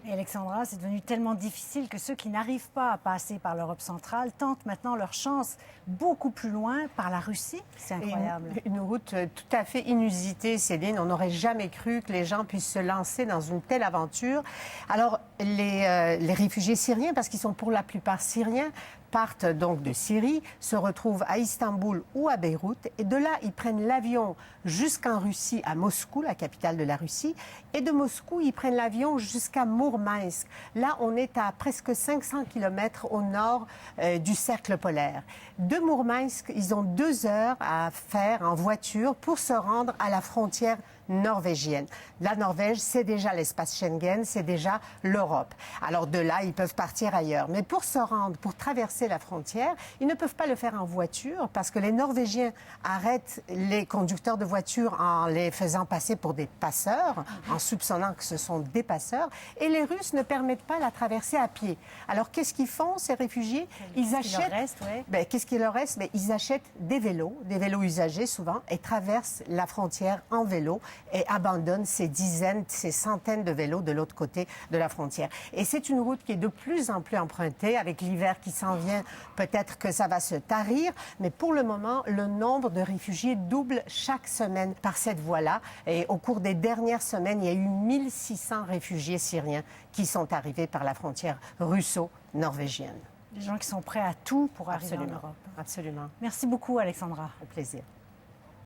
Et Alexandra, c'est devenu tellement difficile que ceux qui n'arrivent pas à passer par l'Europe centrale tentent maintenant leur chance beaucoup plus loin par la Russie. C'est incroyable. Une route tout à fait inusitée, Céline. On n'aurait jamais cru que les gens puissent se lancer dans une telle aventure. Alors, les réfugiés syriens, parce qu'ils sont pour la plupart syriens, partent donc de Syrie, se retrouvent à Istanbul ou à Beyrouth, et de là, ils prennent l'avion jusqu'en Russie, à Moscou, la capitale de la Russie, et de Moscou, ils prennent l'avion jusqu'à Mourmansk. Là, on est à presque 500 km au nord du cercle polaire. De Mourmansk, ils ont 2 heures à faire en voiture pour se rendre à la frontière norvégienne. La Norvège, c'est déjà l'espace Schengen, c'est déjà l'Europe. Alors de là, ils peuvent partir ailleurs. Mais pour se rendre, pour traverser la frontière, ils ne peuvent pas le faire en voiture parce que les Norvégiens arrêtent les conducteurs de voitures en les faisant passer pour des passeurs, en soupçonnant que ce sont des passeurs. Et les Russes ne permettent pas la traversée à pied. Alors qu'est-ce qu'ils font, ces réfugiés? Ils achètent... Qu'est-ce qu'il leur reste? Ils achètent des vélos usagés souvent, et traversent la frontière en vélo et abandonnent ces dizaines, ces centaines de vélos de l'autre côté de la frontière. Et c'est une route qui est de plus en plus empruntée. Avec l'hiver qui s'en vient, peut-être que ça va se tarir. Mais pour le moment, le nombre de réfugiés double chaque semaine par cette voie-là. Et au cours des dernières semaines, il y a eu 1600 réfugiés syriens qui sont arrivés par la frontière russo-norvégienne. Des gens qui sont prêts à tout pour arriver en Europe. Absolument. Merci beaucoup, Alexandra. Au plaisir.